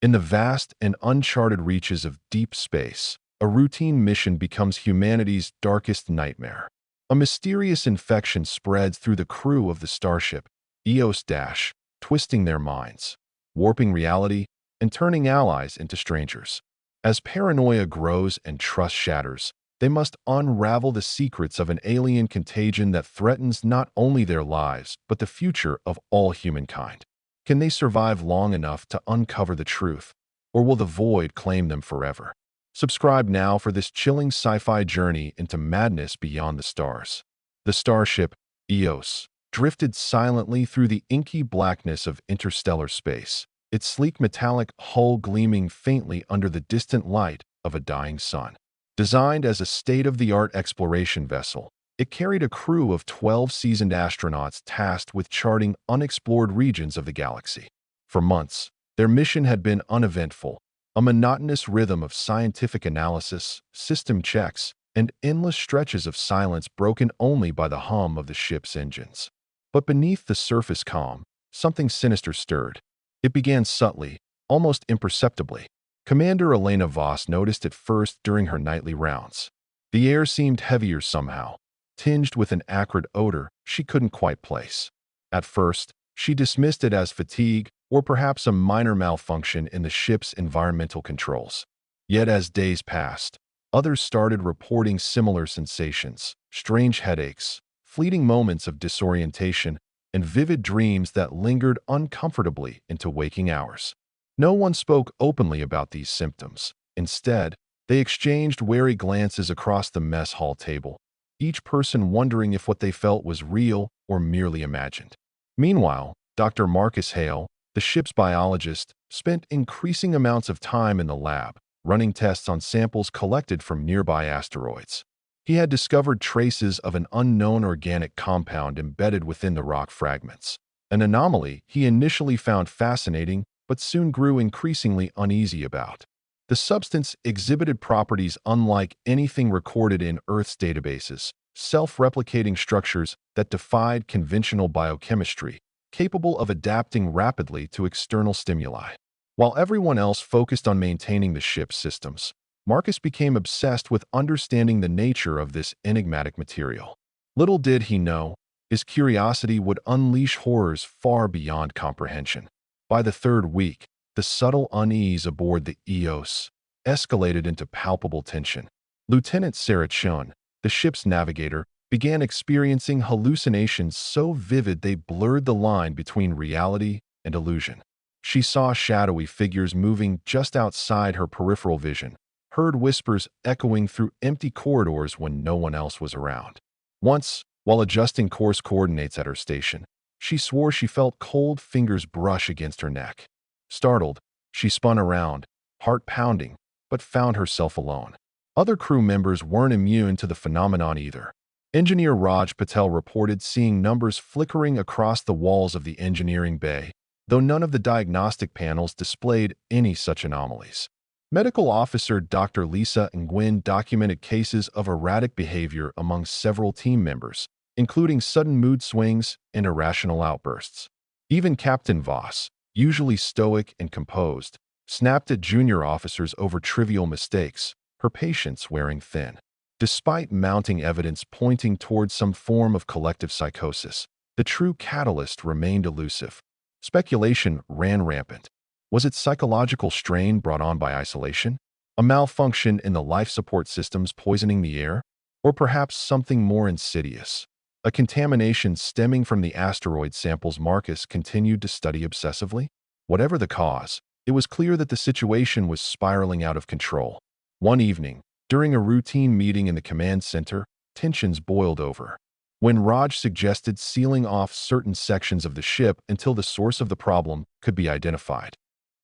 In the vast and uncharted reaches of deep space, a routine mission becomes humanity's darkest nightmare. A mysterious infection spreads through the crew of the starship, EOS-, twisting their minds, warping reality, and turning allies into strangers. As paranoia grows and trust shatters, they must unravel the secrets of an alien contagion that threatens not only their lives, but the future of all humankind. Can they survive long enough to uncover the truth, or will the void claim them forever? Subscribe now for this chilling sci-fi journey into madness beyond the stars. The starship, EOS, drifted silently through the inky blackness of interstellar space, its sleek metallic hull gleaming faintly under the distant light of a dying sun. Designed as a state-of-the-art exploration vessel, it carried a crew of 12 seasoned astronauts tasked with charting unexplored regions of the galaxy. For months, their mission had been uneventful, a monotonous rhythm of scientific analysis, system checks, and endless stretches of silence broken only by the hum of the ship's engines. But beneath the surface calm, something sinister stirred. It began subtly, almost imperceptibly. Commander Elena Voss noticed it first during her nightly rounds. The air seemed heavier somehow, tinged with an acrid odor she couldn't quite place. At first, she dismissed it as fatigue or perhaps a minor malfunction in the ship's environmental controls. Yet as days passed, others started reporting similar sensations, strange headaches, fleeting moments of disorientation, and vivid dreams that lingered uncomfortably into waking hours. No one spoke openly about these symptoms. Instead, they exchanged wary glances across the mess hall table, each person wondering if what they felt was real or merely imagined. Meanwhile, Dr. Marcus Hale, the ship's biologist, spent increasing amounts of time in the lab, running tests on samples collected from nearby asteroids. He had discovered traces of an unknown organic compound embedded within the rock fragments, an anomaly he initially found fascinating but soon grew increasingly uneasy about. The substance exhibited properties unlike anything recorded in Earth's databases, self-replicating structures that defied conventional biochemistry, capable of adapting rapidly to external stimuli. While everyone else focused on maintaining the ship's systems, Marcus became obsessed with understanding the nature of this enigmatic material. Little did he know, his curiosity would unleash horrors far beyond comprehension. By the third week, the subtle unease aboard the EOS escalated into palpable tension. Lieutenant Sarah Chun, the ship's navigator, began experiencing hallucinations so vivid they blurred the line between reality and illusion. She saw shadowy figures moving just outside her peripheral vision, heard whispers echoing through empty corridors when no one else was around. Once, while adjusting course coordinates at her station, she swore she felt cold fingers brush against her neck. Startled, she spun around, heart pounding, but found herself alone. Other crew members weren't immune to the phenomenon either. Engineer Raj Patel reported seeing numbers flickering across the walls of the engineering bay, though none of the diagnostic panels displayed any such anomalies. Medical Officer Dr. Lisa Nguyen documented cases of erratic behavior among several team members, including sudden mood swings and irrational outbursts. Even Captain Voss, usually stoic and composed, snapped at junior officers over trivial mistakes, her patience wearing thin. Despite mounting evidence pointing towards some form of collective psychosis, the true catalyst remained elusive. Speculation ran rampant. Was it psychological strain brought on by isolation? A malfunction in the life support systems poisoning the air? Or perhaps something more insidious? A contamination stemming from the asteroid samples Marcus continued to study obsessively? Whatever the cause, it was clear that the situation was spiraling out of control. One evening, during a routine meeting in the command center, tensions boiled over. When Raj suggested sealing off certain sections of the ship until the source of the problem could be identified,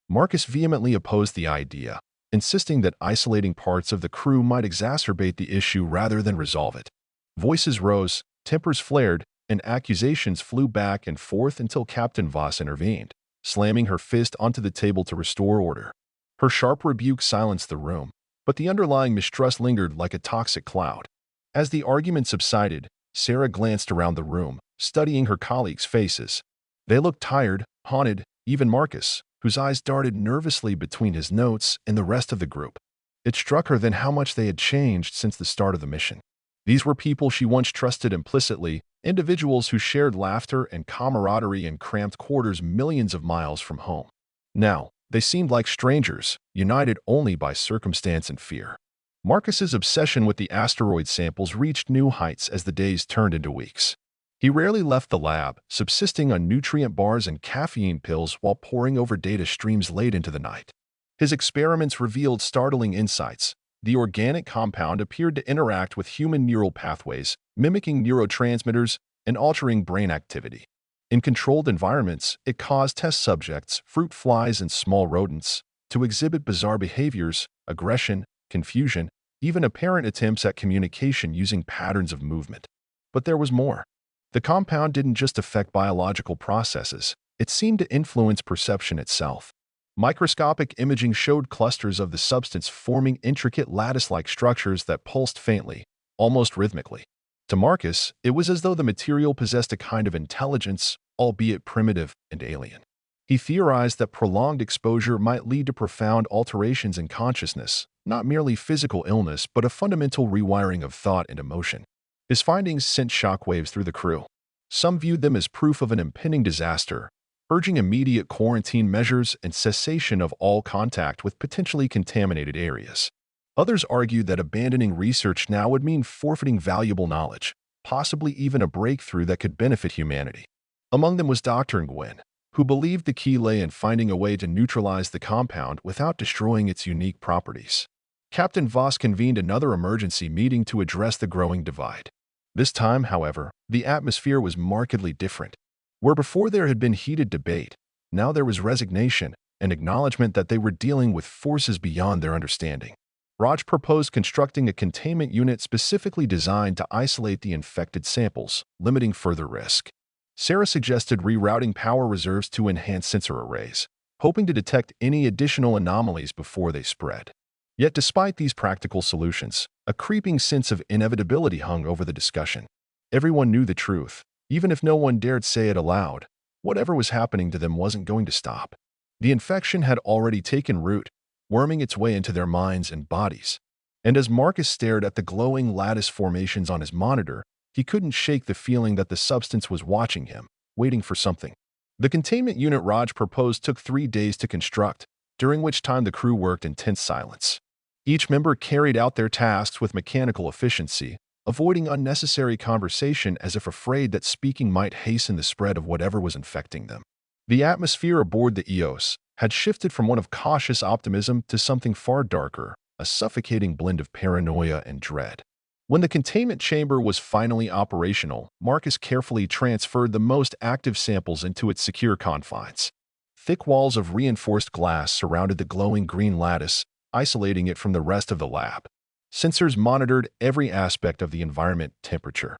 Marcus vehemently opposed the idea, insisting that isolating parts of the crew might exacerbate the issue rather than resolve it. Voices rose, tempers flared, and accusations flew back and forth until Captain Voss intervened, slamming her fist onto the table to restore order. Her sharp rebuke silenced the room, but the underlying mistrust lingered like a toxic cloud. As the argument subsided, Sarah glanced around the room, studying her colleagues' faces. They looked tired, haunted, even Marcus, whose eyes darted nervously between his notes and the rest of the group. It struck her then how much they had changed since the start of the mission. These were people she once trusted implicitly, individuals who shared laughter and camaraderie in cramped quarters millions of miles from home. Now, they seemed like strangers, united only by circumstance and fear. Marcus's obsession with the asteroid samples reached new heights as the days turned into weeks. He rarely left the lab, subsisting on nutrient bars and caffeine pills while poring over data streams late into the night. His experiments revealed startling insights. The organic compound appeared to interact with human neural pathways, mimicking neurotransmitters and altering brain activity. In controlled environments, it caused test subjects, fruit flies and small rodents, to exhibit bizarre behaviors, aggression, confusion, even apparent attempts at communication using patterns of movement. But there was more. The compound didn't just affect biological processes, it seemed to influence perception itself. Microscopic imaging showed clusters of the substance forming intricate lattice-like structures that pulsed faintly, almost rhythmically. To Marcus, it was as though the material possessed a kind of intelligence, albeit primitive and alien. He theorized that prolonged exposure might lead to profound alterations in consciousness, not merely physical illness but a fundamental rewiring of thought and emotion. His findings sent shockwaves through the crew. Some viewed them as proof of an impending disaster, urging immediate quarantine measures and cessation of all contact with potentially contaminated areas. Others argued that abandoning research now would mean forfeiting valuable knowledge, possibly even a breakthrough that could benefit humanity. Among them was Dr. Nguyen, who believed the key lay in finding a way to neutralize the compound without destroying its unique properties. Captain Voss convened another emergency meeting to address the growing divide. This time, however, the atmosphere was markedly different. Where before there had been heated debate, now there was resignation and acknowledgement that they were dealing with forces beyond their understanding. Raj proposed constructing a containment unit specifically designed to isolate the infected samples, limiting further risk. Sarah suggested rerouting power reserves to enhance sensor arrays, hoping to detect any additional anomalies before they spread. Yet despite these practical solutions, a creeping sense of inevitability hung over the discussion. Everyone knew the truth. Even if no one dared say it aloud, whatever was happening to them wasn't going to stop. The infection had already taken root, worming its way into their minds and bodies. And as Marcus stared at the glowing lattice formations on his monitor, he couldn't shake the feeling that the substance was watching him, waiting for something. The containment unit Raj proposed took 3 days to construct, during which time the crew worked in tense silence. Each member carried out their tasks with mechanical efficiency, avoiding unnecessary conversation as if afraid that speaking might hasten the spread of whatever was infecting them. The atmosphere aboard the EOS had shifted from one of cautious optimism to something far darker, a suffocating blend of paranoia and dread. When the containment chamber was finally operational, Marcus carefully transferred the most active samples into its secure confines. Thick walls of reinforced glass surrounded the glowing green lattice, isolating it from the rest of the lab. Sensors monitored every aspect of the environment: temperature,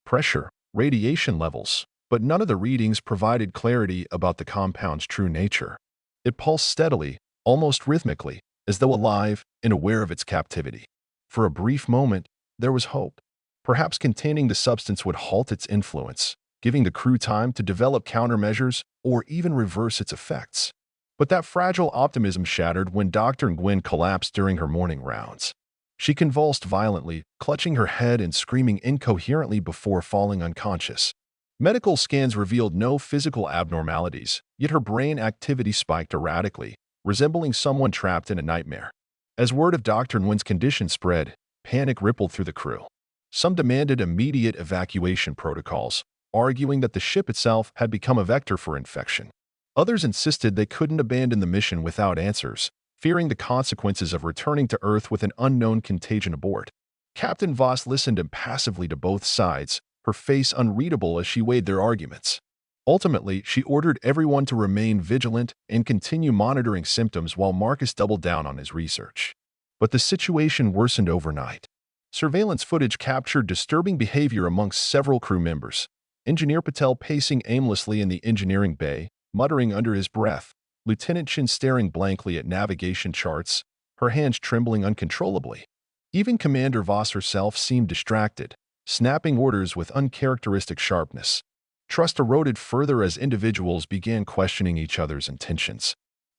pressure, radiation levels, but none of the readings provided clarity about the compound's true nature. It pulsed steadily, almost rhythmically, as though alive and aware of its captivity. For a brief moment, there was hope. Perhaps containing the substance would halt its influence, giving the crew time to develop countermeasures or even reverse its effects. But that fragile optimism shattered when Dr. Nguyen collapsed during her morning rounds. She convulsed violently, clutching her head and screaming incoherently before falling unconscious. Medical scans revealed no physical abnormalities, yet her brain activity spiked erratically, resembling someone trapped in a nightmare. As word of Dr. Nguyen's condition spread, panic rippled through the crew. Some demanded immediate evacuation protocols, arguing that the ship itself had become a vector for infection. Others insisted they couldn't abandon the mission without answers, fearing the consequences of returning to Earth with an unknown contagion aboard. Captain Voss listened impassively to both sides, her face unreadable as she weighed their arguments. Ultimately, she ordered everyone to remain vigilant and continue monitoring symptoms while Marcus doubled down on his research. But the situation worsened overnight. Surveillance footage captured disturbing behavior amongst several crew members. Engineer Patel pacing aimlessly in the engineering bay, muttering under his breath. Lieutenant Chin staring blankly at navigation charts, her hands trembling uncontrollably. Even Commander Voss herself seemed distracted, snapping orders with uncharacteristic sharpness. Trust eroded further as individuals began questioning each other's intentions.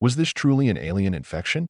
Was this truly an alien infection?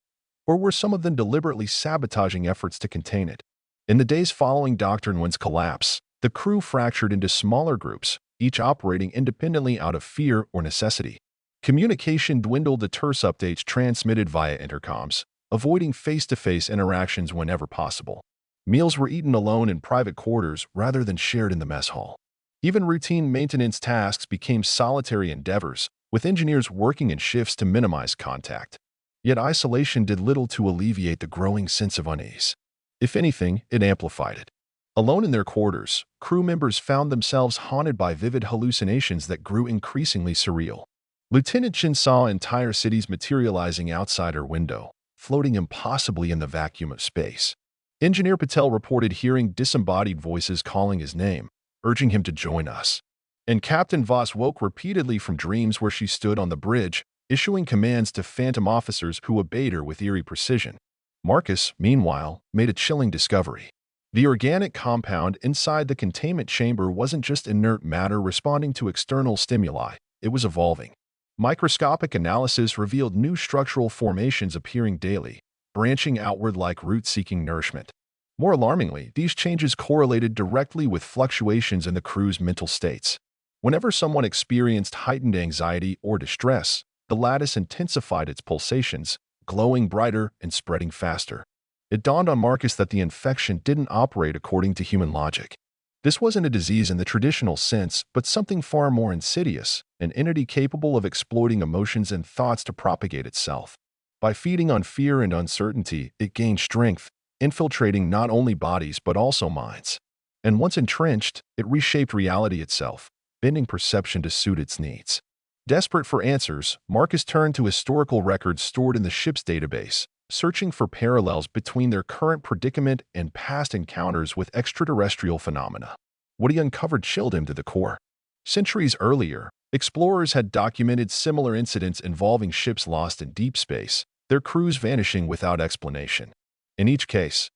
Or were some of them deliberately sabotaging efforts to contain it? In the days following Dr. Nguyen's collapse, the crew fractured into smaller groups, each operating independently out of fear or necessity. Communication dwindled to terse updates transmitted via intercoms, avoiding face-to-face interactions whenever possible. Meals were eaten alone in private quarters rather than shared in the mess hall. Even routine maintenance tasks became solitary endeavors, with engineers working in shifts to minimize contact. Yet isolation did little to alleviate the growing sense of unease. If anything, it amplified it. Alone in their quarters, crew members found themselves haunted by vivid hallucinations that grew increasingly surreal. Lieutenant Chin saw entire cities materializing outside her window, floating impossibly in the vacuum of space. Engineer Patel reported hearing disembodied voices calling his name, urging him to join us. And Captain Voss woke repeatedly from dreams where she stood on the bridge, issuing commands to phantom officers who obeyed her with eerie precision. Marcus, meanwhile, made a chilling discovery. The organic compound inside the containment chamber wasn't just inert matter responding to external stimuli, it was evolving. Microscopic analysis revealed new structural formations appearing daily, branching outward like roots seeking nourishment. More alarmingly, these changes correlated directly with fluctuations in the crew's mental states. Whenever someone experienced heightened anxiety or distress, the lattice intensified its pulsations, glowing brighter and spreading faster. It dawned on Marcus that the infection didn't operate according to human logic. This wasn't a disease in the traditional sense, but something far more insidious, an entity capable of exploiting emotions and thoughts to propagate itself. By feeding on fear and uncertainty, it gained strength, infiltrating not only bodies but also minds. And once entrenched, it reshaped reality itself, bending perception to suit its needs. Desperate for answers, Marcus turned to historical records stored in the ship's database, searching for parallels between their current predicament and past encounters with extraterrestrial phenomena. What he uncovered chilled him to the core. Centuries earlier, explorers had documented similar incidents involving ships lost in deep space, their crews vanishing without explanation. In each case,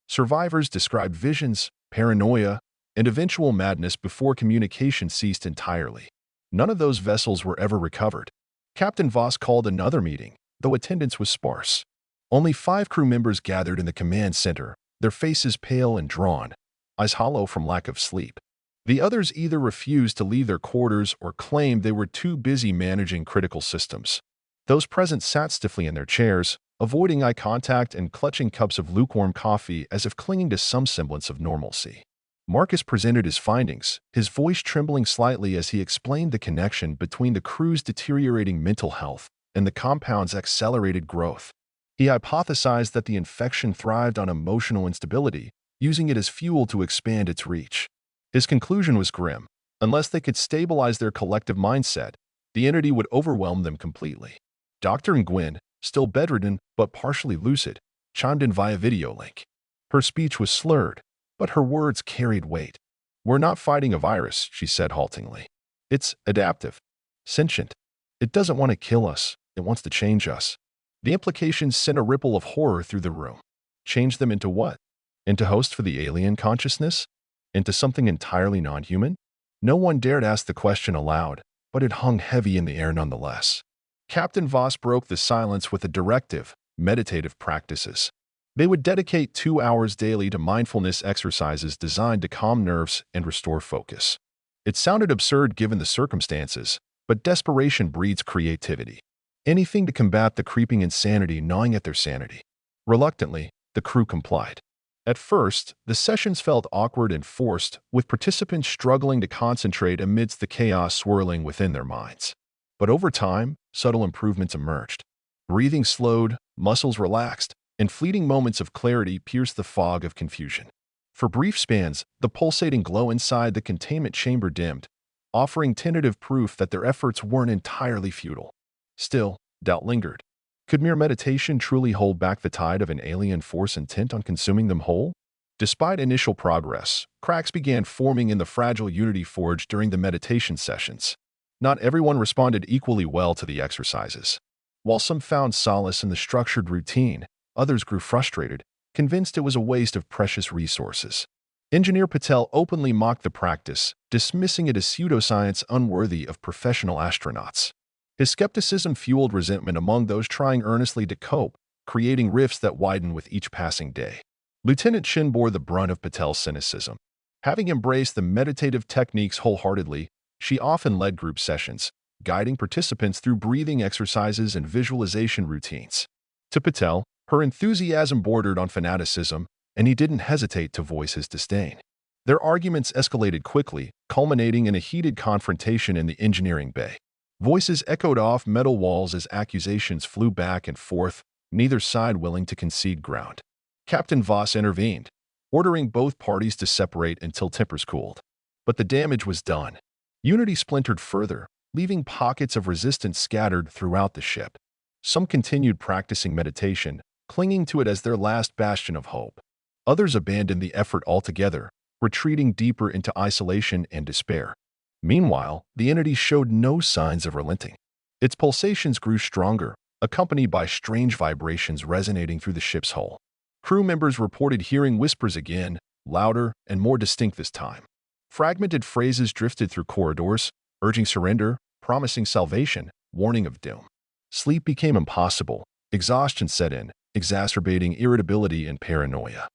survivors described visions, paranoia, and eventual madness before communication ceased entirely. None of those vessels were ever recovered. Captain Voss called another meeting, though attendance was sparse. Only 5 crew members gathered in the command center, their faces pale and drawn, eyes hollow from lack of sleep. The others either refused to leave their quarters or claimed they were too busy managing critical systems. Those present sat stiffly in their chairs, avoiding eye contact and clutching cups of lukewarm coffee as if clinging to some semblance of normalcy. Marcus presented his findings, his voice trembling slightly as he explained the connection between the crew's deteriorating mental health and the compound's accelerated growth. He hypothesized that the infection thrived on emotional instability, using it as fuel to expand its reach. His conclusion was grim. Unless they could stabilize their collective mindset, the entity would overwhelm them completely. Dr. Nguyen, still bedridden but partially lucid, chimed in via video link. Her speech was slurred, but her words carried weight. "We're not fighting a virus," she said haltingly. "It's adaptive, sentient. It doesn't want to kill us, it wants to change us." The implications sent a ripple of horror through the room. Change them into what? Into host for the alien consciousness? Into something entirely non-human? No one dared ask the question aloud, but it hung heavy in the air nonetheless. Captain Voss broke the silence with a directive: meditative practices. They would dedicate 2 hours daily to mindfulness exercises designed to calm nerves and restore focus. It sounded absurd given the circumstances, but desperation breeds creativity. Anything to combat the creeping insanity gnawing at their sanity. Reluctantly, the crew complied. At first, the sessions felt awkward and forced, with participants struggling to concentrate amidst the chaos swirling within their minds. But over time, subtle improvements emerged. Breathing slowed, muscles relaxed, and fleeting moments of clarity pierced the fog of confusion. For brief spans, the pulsating glow inside the containment chamber dimmed, offering tentative proof that their efforts weren't entirely futile. Still, doubt lingered. Could mere meditation truly hold back the tide of an alien force intent on consuming them whole? Despite initial progress, cracks began forming in the fragile unity forged during the meditation sessions. Not everyone responded equally well to the exercises. While some found solace in the structured routine, others grew frustrated, convinced it was a waste of precious resources. Engineer Patel openly mocked the practice, dismissing it as pseudoscience unworthy of professional astronauts. His skepticism fueled resentment among those trying earnestly to cope, creating rifts that widened with each passing day. Lieutenant Shin bore the brunt of Patel's cynicism. Having embraced the meditative techniques wholeheartedly, she often led group sessions, guiding participants through breathing exercises and visualization routines. To Patel, her enthusiasm bordered on fanaticism, and he didn't hesitate to voice his disdain. Their arguments escalated quickly, culminating in a heated confrontation in the engineering bay. Voices echoed off metal walls as accusations flew back and forth, neither side willing to concede ground. Captain Voss intervened, ordering both parties to separate until tempers cooled. But the damage was done. Unity splintered further, leaving pockets of resistance scattered throughout the ship. Some continued practicing meditation, clinging to it as their last bastion of hope. Others abandoned the effort altogether, retreating deeper into isolation and despair. Meanwhile, the entity showed no signs of relenting. Its pulsations grew stronger, accompanied by strange vibrations resonating through the ship's hull. Crew members reported hearing whispers again, louder and more distinct this time. Fragmented phrases drifted through corridors, urging surrender, promising salvation, warning of doom. Sleep became impossible. Exhaustion set in, exacerbating irritability and paranoia.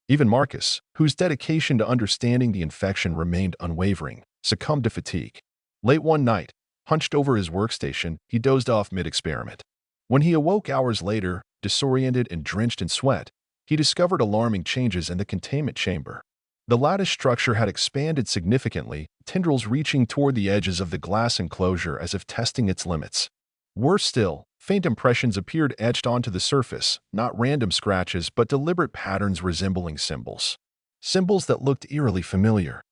Even Marcus, whose dedication to understanding the infection remained unwavering, succumbed to fatigue. Late one night, hunched over his workstation, he dozed off mid-experiment. When he awoke hours later, disoriented and drenched in sweat, he discovered alarming changes in the containment chamber. The lattice structure had expanded significantly, tendrils reaching toward the edges of the glass enclosure as if testing its limits. Worse still, faint impressions appeared etched onto the surface, not random scratches but deliberate patterns resembling symbols. Symbols that looked eerily familiar.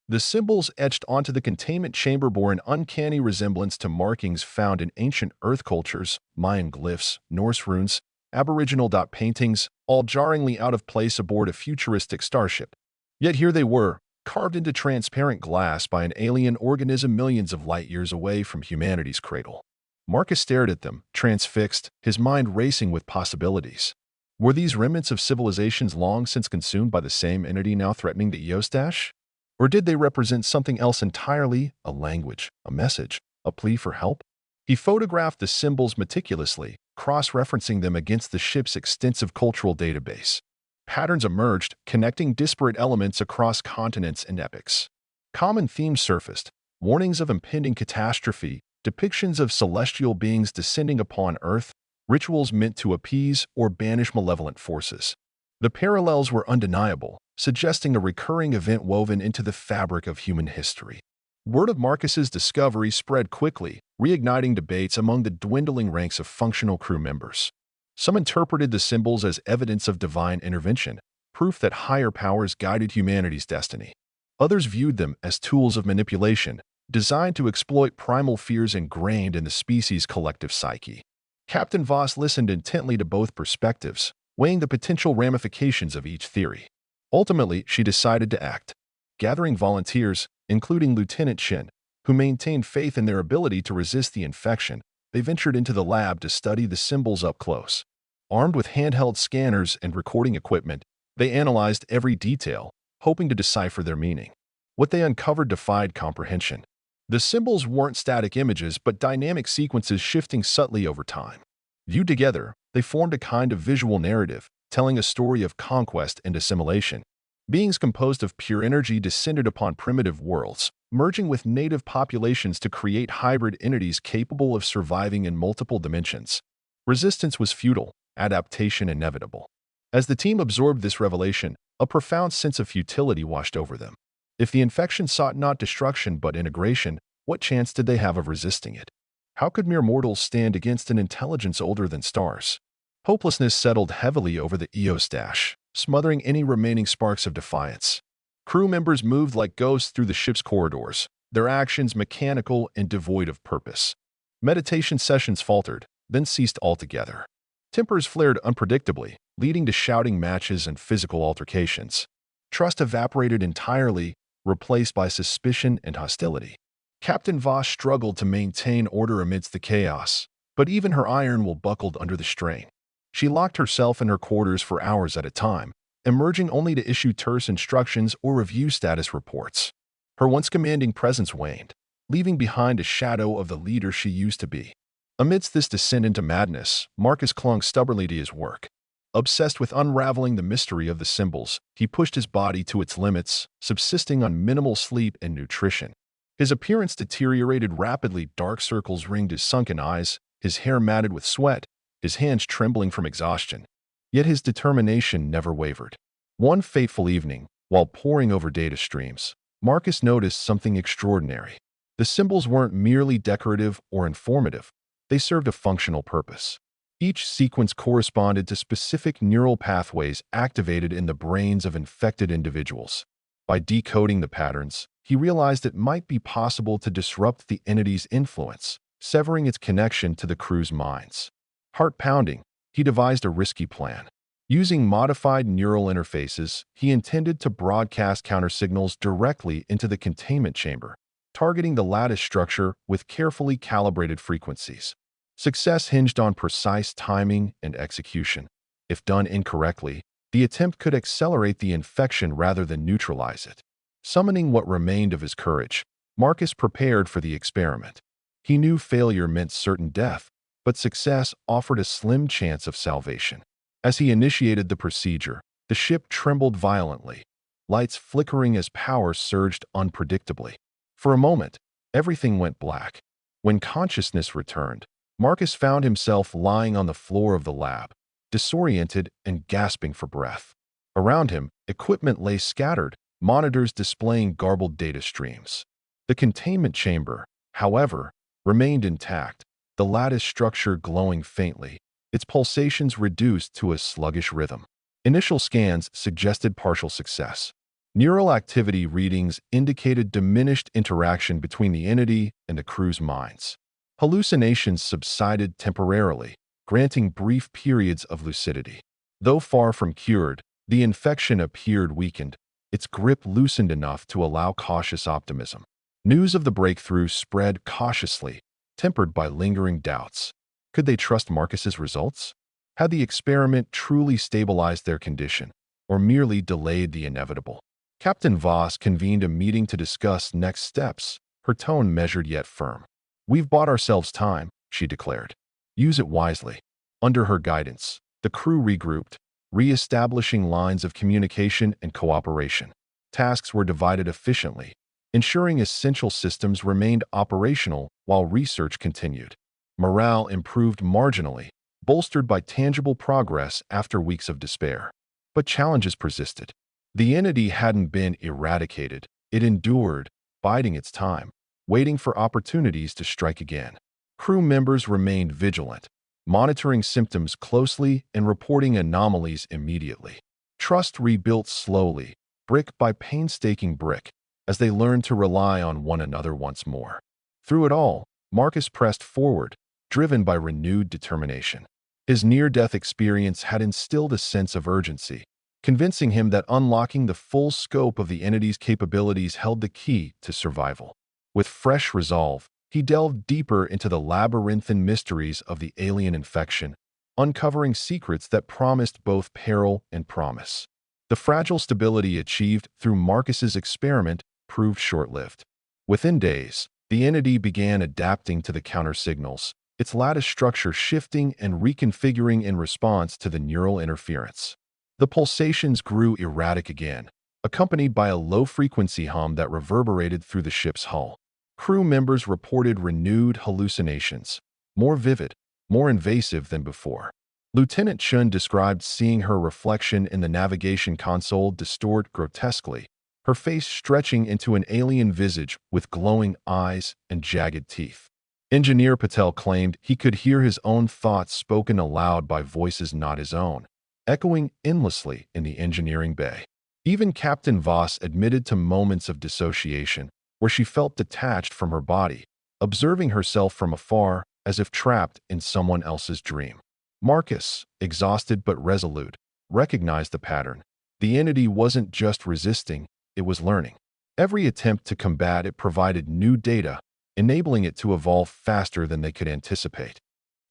The symbols etched onto the containment chamber bore an uncanny resemblance to markings found in ancient Earth cultures, Mayan glyphs, Norse runes, Aboriginal dot paintings, all jarringly out of place aboard a futuristic starship. Yet here they were, carved into transparent glass by an alien organism millions of light years away from humanity's cradle. Marcus stared at them, transfixed, his mind racing with possibilities. Were these remnants of civilizations long since consumed by the same entity now threatening the Eostash? Or did they represent something else entirely, a language, a message, a plea for help? He photographed the symbols meticulously, cross-referencing them against the ship's extensive cultural database. Patterns emerged, connecting disparate elements across continents and epochs. Common themes surfaced: warnings of impending catastrophe, depictions of celestial beings descending upon Earth, rituals meant to appease or banish malevolent forces. The parallels were undeniable, suggesting a recurring event woven into the fabric of human history. Word of Marcus's discovery spread quickly, reigniting debates among the dwindling ranks of functional crew members. Some interpreted the symbols as evidence of divine intervention, proof that higher powers guided humanity's destiny. Others viewed them as tools of manipulation, designed to exploit primal fears ingrained in the species' collective psyche. Captain Voss listened intently to both perspectives, weighing the potential ramifications of each theory. Ultimately, she decided to act. Gathering volunteers, including Lieutenant Shin, who maintained faith in their ability to resist the infection, they ventured into the lab to study the symbols up close. Armed with handheld scanners and recording equipment, they analyzed every detail, hoping to decipher their meaning. What they uncovered defied comprehension. The symbols weren't static images but dynamic sequences shifting subtly over time. Viewed together, they formed a kind of visual narrative, telling a story of conquest and assimilation. Beings composed of pure energy descended upon primitive worlds, merging with native populations to create hybrid entities capable of surviving in multiple dimensions. Resistance was futile, adaptation inevitable. As the team absorbed this revelation, a profound sense of futility washed over them. If the infection sought not destruction but integration, what chance did they have of resisting it? How could mere mortals stand against an intelligence older than stars? Hopelessness settled heavily over the Eostash, smothering any remaining sparks of defiance. Crew members moved like ghosts through the ship's corridors, their actions mechanical and devoid of purpose. Meditation sessions faltered, then ceased altogether. Tempers flared unpredictably, leading to shouting matches and physical altercations. Trust evaporated entirely, replaced by suspicion and hostility. Captain Voss struggled to maintain order amidst the chaos, but even her iron will buckled under the strain. She locked herself in her quarters for hours at a time, emerging only to issue terse instructions or review status reports. Her once commanding presence waned. leaving behind a shadow of the leader she used to be. Amidst this descent into madness, Marcus clung stubbornly to his work. Obsessed with unraveling the mystery of the symbols, he pushed his body to its limits, subsisting on minimal sleep and nutrition. His appearance deteriorated rapidly, dark circles ringed his sunken eyes, his hair matted with sweat, his hands trembling from exhaustion. Yet his determination never wavered. One fateful evening, while poring over data streams, Marcus noticed something extraordinary. The symbols weren't merely decorative or informative, they served a functional purpose. Each sequence corresponded to specific neural pathways activated in the brains of infected individuals. By decoding the patterns, he realized it might be possible to disrupt the entity's influence, severing its connection to the crew's minds. Heart-pounding, he devised a risky plan. Using modified neural interfaces, he intended to broadcast countersignals directly into the containment chamber, targeting the lattice structure with carefully calibrated frequencies. Success hinged on precise timing and execution. If done incorrectly, the attempt could accelerate the infection rather than neutralize it. Summoning what remained of his courage, Marcus prepared for the experiment. He knew failure meant certain death, but success offered a slim chance of salvation. As he initiated the procedure, the ship trembled violently, lights flickering as power surged unpredictably. For a moment, everything went black. When consciousness returned, Marcus found himself lying on the floor of the lab, disoriented and gasping for breath. Around him, equipment lay scattered, monitors displaying garbled data streams. The containment chamber, however, remained intact, the lattice structure glowing faintly, its pulsations reduced to a sluggish rhythm. Initial scans suggested partial success. Neural activity readings indicated diminished interaction between the entity and the crew's minds. Hallucinations subsided temporarily, granting brief periods of lucidity. Though far from cured, the infection appeared weakened, its grip loosened enough to allow cautious optimism. News of the breakthrough spread cautiously, tempered by lingering doubts. Could they trust Marcus's results? Had the experiment truly stabilized their condition, or merely delayed the inevitable? Captain Voss convened a meeting to discuss next steps, her tone measured yet firm. "We've bought ourselves time," she declared. "Use it wisely." Under her guidance, the crew regrouped, re-establishing lines of communication and cooperation. Tasks were divided efficiently, ensuring essential systems remained operational while research continued. Morale improved marginally, bolstered by tangible progress after weeks of despair. But challenges persisted. The entity hadn't been eradicated, it endured, biding its time, waiting for opportunities to strike again. Crew members remained vigilant, monitoring symptoms closely and reporting anomalies immediately. Trust rebuilt slowly, brick by painstaking brick, as they learned to rely on one another once more. Through it all, Marcus pressed forward, driven by renewed determination. His near-death experience had instilled a sense of urgency, convincing him that unlocking the full scope of the entity's capabilities held the key to survival. With fresh resolve, he delved deeper into the labyrinthine mysteries of the alien infection, uncovering secrets that promised both peril and promise. The fragile stability achieved through Marcus's experiment proved short-lived. Within days, the entity began adapting to the counter-signals, its lattice structure shifting and reconfiguring in response to the neural interference. The pulsations grew erratic again, accompanied by a low-frequency hum that reverberated through the ship's hull. Crew members reported renewed hallucinations, more vivid, more invasive than before. Lieutenant Chun described seeing her reflection in the navigation console distort grotesquely, her face stretching into an alien visage with glowing eyes and jagged teeth. Engineer Patel claimed he could hear his own thoughts spoken aloud by voices not his own, echoing endlessly in the engineering bay. Even Captain Voss admitted to moments of dissociation, where she felt detached from her body, observing herself from afar as if trapped in someone else's dream. Marcus, exhausted but resolute, recognized the pattern. The entity wasn't just resisting, it was learning. Every attempt to combat it provided new data, enabling it to evolve faster than they could anticipate.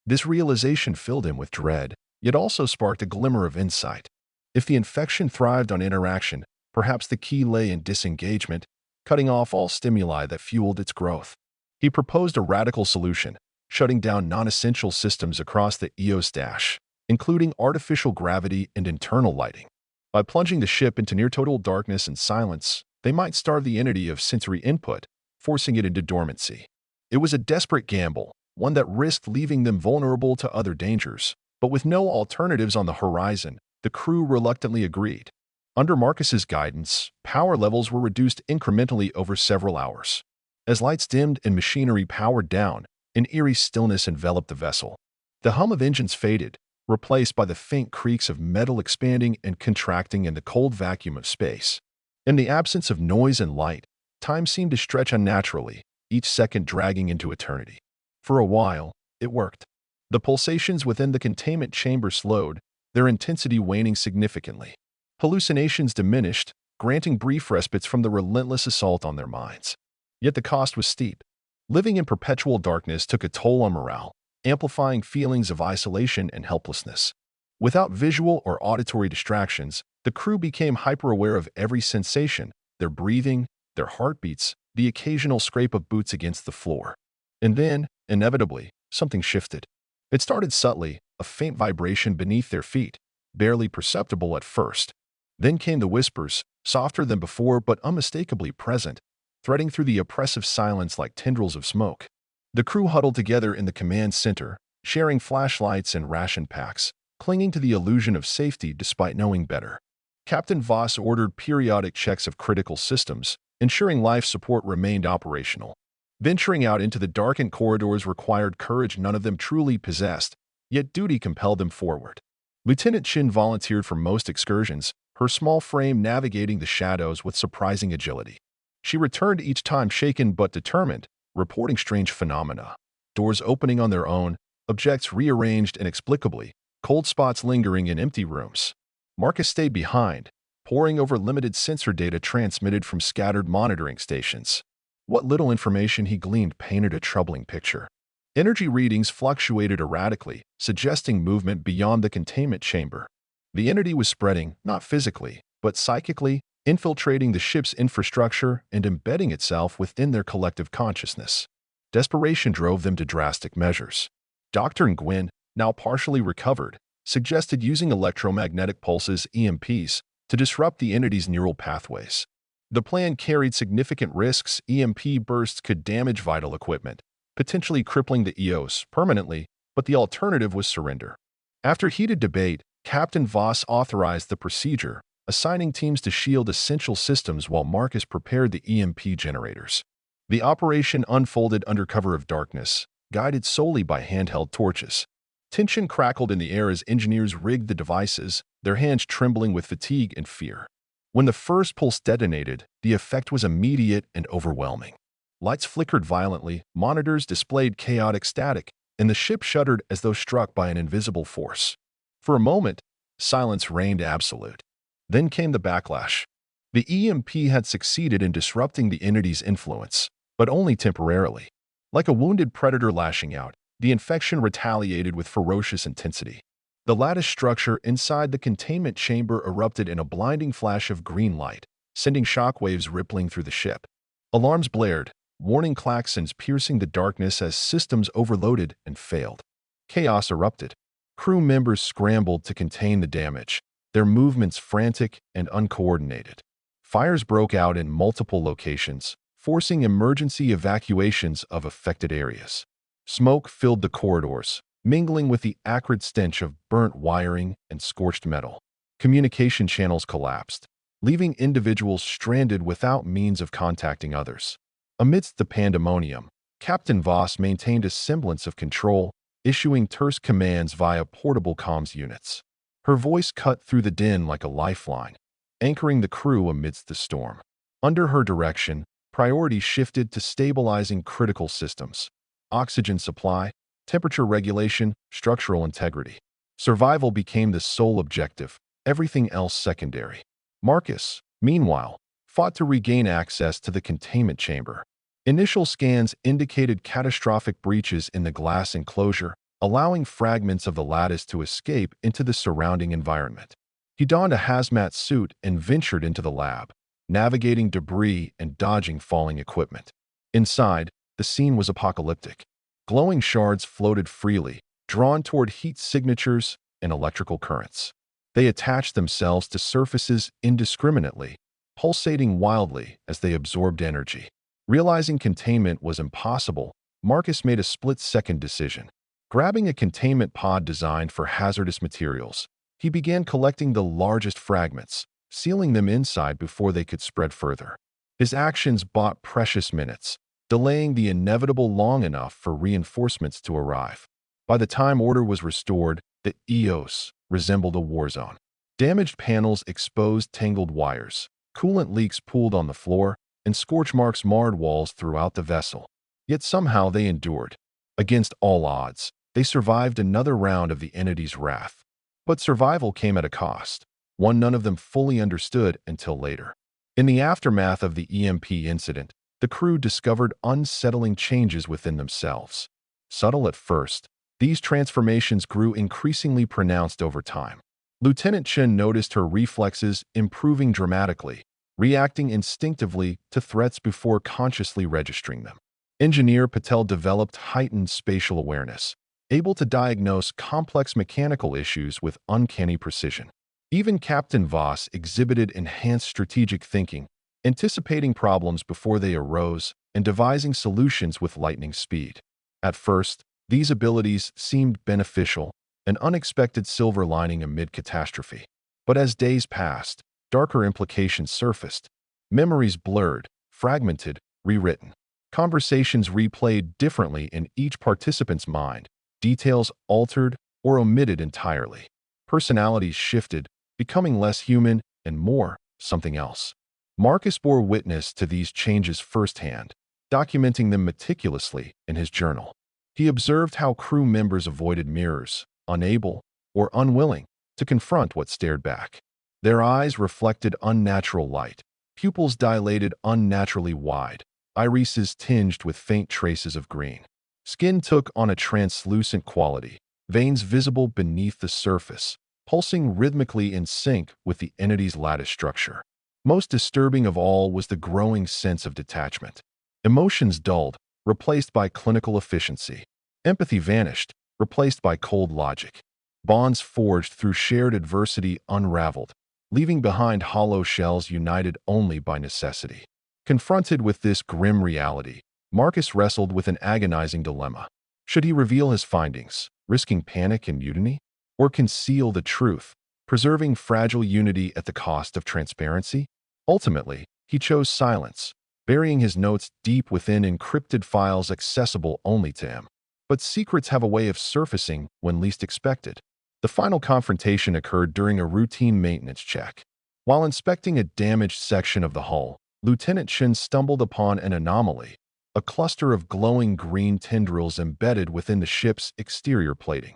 This realization filled him with dread, yet also sparked a glimmer of insight. If the infection thrived on interaction, perhaps the key lay in disengagement, cutting off all stimuli that fueled its growth. He proposed a radical solution, shutting down non-essential systems across the EOS dash, including artificial gravity and internal lighting. By plunging the ship into near-total darkness and silence, they might starve the entity of sensory input, forcing it into dormancy. It was a desperate gamble, one that risked leaving them vulnerable to other dangers, but with no alternatives on the horizon, the crew reluctantly agreed. Under Marcus's guidance, power levels were reduced incrementally over several hours. As lights dimmed and machinery powered down, an eerie stillness enveloped the vessel. The hum of engines faded, replaced by the faint creaks of metal expanding and contracting in the cold vacuum of space. In the absence of noise and light, time seemed to stretch unnaturally, each second dragging into eternity. For a while, it worked. The pulsations within the containment chamber slowed, their intensity waning significantly. Hallucinations diminished, granting brief respites from the relentless assault on their minds. Yet the cost was steep. Living in perpetual darkness took a toll on morale, amplifying feelings of isolation and helplessness. Without visual or auditory distractions, the crew became hyper-aware of every sensation, their breathing, their heartbeats, the occasional scrape of boots against the floor. And then, inevitably, something shifted. It started subtly, a faint vibration beneath their feet, barely perceptible at first. Then came the whispers, softer than before but unmistakably present, threading through the oppressive silence like tendrils of smoke. The crew huddled together in the command center, sharing flashlights and ration packs, clinging to the illusion of safety despite knowing better. Captain Voss ordered periodic checks of critical systems, ensuring life support remained operational. Venturing out into the darkened corridors required courage none of them truly possessed, yet duty compelled them forward. Lieutenant Chin volunteered for most excursions, her small frame navigating the shadows with surprising agility. She returned each time shaken but determined, reporting strange phenomena. Doors opening on their own, objects rearranged inexplicably, cold spots lingering in empty rooms. Marcus stayed behind, poring over limited sensor data transmitted from scattered monitoring stations. What little information he gleaned painted a troubling picture. Energy readings fluctuated erratically, suggesting movement beyond the containment chamber. The entity was spreading, not physically, but psychically, infiltrating the ship's infrastructure and embedding itself within their collective consciousness. Desperation drove them to drastic measures. Dr. Nguyen, now partially recovered, suggested using electromagnetic pulses (EMPs) to disrupt the entity's neural pathways. The plan carried significant risks. EMP bursts could damage vital equipment, potentially crippling the EOS permanently, but the alternative was surrender. After heated debate, Captain Voss authorized the procedure, assigning teams to shield essential systems while Marcus prepared the EMP generators. The operation unfolded under cover of darkness, guided solely by handheld torches. Tension crackled in the air as engineers rigged the devices, their hands trembling with fatigue and fear. When the first pulse detonated, the effect was immediate and overwhelming. Lights flickered violently, monitors displayed chaotic static, and the ship shuddered as though struck by an invisible force. For a moment, silence reigned absolute. Then came the backlash. The EMP had succeeded in disrupting the entity's influence, but only temporarily. Like a wounded predator lashing out, the infection retaliated with ferocious intensity. The lattice structure inside the containment chamber erupted in a blinding flash of green light, sending shockwaves rippling through the ship. Alarms blared, warning klaxons piercing the darkness as systems overloaded and failed. Chaos erupted. Crew members scrambled to contain the damage, their movements frantic and uncoordinated. Fires broke out in multiple locations, forcing emergency evacuations of affected areas. Smoke filled the corridors, mingling with the acrid stench of burnt wiring and scorched metal. Communication channels collapsed, leaving individuals stranded without means of contacting others. Amidst the pandemonium, Captain Voss maintained a semblance of control, issuing terse commands via portable comms units. Her voice cut through the din like a lifeline, anchoring the crew amidst the storm. Under her direction, priority shifted to stabilizing critical systems: oxygen supply, temperature regulation, structural integrity. Survival became the sole objective, everything else secondary. Marcus, meanwhile, fought to regain access to the containment chamber. Initial scans indicated catastrophic breaches in the glass enclosure, allowing fragments of the lattice to escape into the surrounding environment. He donned a hazmat suit and ventured into the lab, navigating debris and dodging falling equipment. Inside, the scene was apocalyptic. Glowing shards floated freely, drawn toward heat signatures and electrical currents. They attached themselves to surfaces indiscriminately, pulsating wildly as they absorbed energy. Realizing containment was impossible, Marcus made a split-second decision. Grabbing a containment pod designed for hazardous materials, he began collecting the largest fragments, sealing them inside before they could spread further. His actions bought precious minutes, delaying the inevitable long enough for reinforcements to arrive. By the time order was restored, the EOS resembled a war zone. Damaged panels exposed tangled wires, coolant leaks pooled on the floor, and scorch marks marred walls throughout the vessel. Yet somehow they endured. Against all odds, they survived another round of the entity's wrath. But survival came at a cost, one none of them fully understood until later. In the aftermath of the EMP incident, the crew discovered unsettling changes within themselves. Subtle at first, these transformations grew increasingly pronounced over time. Lieutenant Chen noticed her reflexes improving dramatically, reacting instinctively to threats before consciously registering them. Engineer Patel developed heightened spatial awareness, able to diagnose complex mechanical issues with uncanny precision. Even Captain Voss exhibited enhanced strategic thinking, anticipating problems before they arose and devising solutions with lightning speed. At first, these abilities seemed beneficial, an unexpected silver lining amid catastrophe. But as days passed, darker implications surfaced. Memories blurred, fragmented, rewritten. Conversations replayed differently in each participant's mind, details altered or omitted entirely. Personalities shifted, becoming less human and more something else. Marcus bore witness to these changes firsthand, documenting them meticulously in his journal. He observed how crew members avoided mirrors, unable or unwilling to confront what stared back. Their eyes reflected unnatural light, pupils dilated unnaturally wide, irises tinged with faint traces of green. Skin took on a translucent quality, veins visible beneath the surface, pulsing rhythmically in sync with the entity's lattice structure. Most disturbing of all was the growing sense of detachment. Emotions dulled, replaced by clinical efficiency. Empathy vanished, replaced by cold logic. Bonds forged through shared adversity unraveled, leaving behind hollow shells united only by necessity. Confronted with this grim reality, Marcus wrestled with an agonizing dilemma. Should he reveal his findings, risking panic and mutiny? Or conceal the truth, preserving fragile unity at the cost of transparency? Ultimately, he chose silence, burying his notes deep within encrypted files accessible only to him. But secrets have a way of surfacing when least expected. The final confrontation occurred during a routine maintenance check. While inspecting a damaged section of the hull, Lieutenant Chen stumbled upon an anomaly, a cluster of glowing green tendrils embedded within the ship's exterior plating.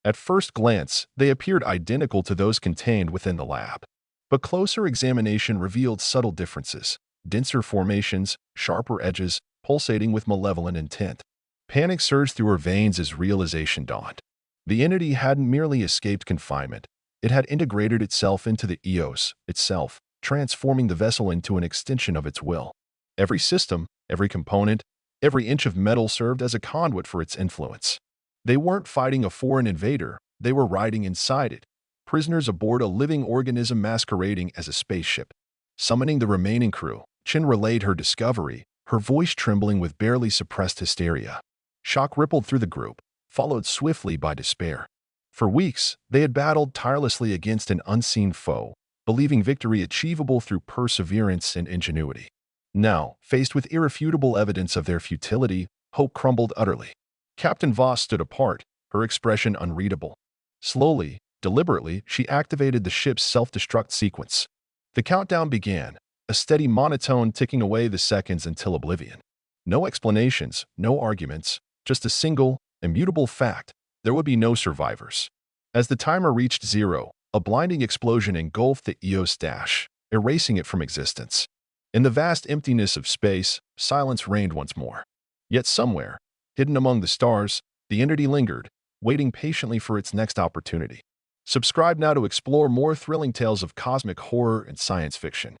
At first glance, they appeared identical to those contained within the lab. But closer examination revealed subtle differences, denser formations, sharper edges, pulsating with malevolent intent. Panic surged through her veins as realization dawned. The entity hadn't merely escaped confinement, it had integrated itself into the EOS itself, transforming the vessel into an extension of its will. Every system, every component, every inch of metal served as a conduit for its influence. They weren't fighting a foreign invader, they were riding inside it, prisoners aboard a living organism masquerading as a spaceship. Summoning the remaining crew, Chen relayed her discovery, her voice trembling with barely suppressed hysteria. Shock rippled through the group, followed swiftly by despair. For weeks, they had battled tirelessly against an unseen foe, believing victory achievable through perseverance and ingenuity. Now, faced with irrefutable evidence of their futility, hope crumbled utterly. Captain Voss stood apart, her expression unreadable. Slowly, deliberately, she activated the ship's self-destruct sequence. The countdown began, a steady monotone ticking away the seconds until oblivion. No explanations, no arguments, just a single, immutable fact: there would be no survivors. As the timer reached zero, a blinding explosion engulfed the EOS stash, erasing it from existence. In the vast emptiness of space, silence reigned once more. Yet somewhere, hidden among the stars, the entity lingered, waiting patiently for its next opportunity. Subscribe now to explore more thrilling tales of cosmic horror and science fiction.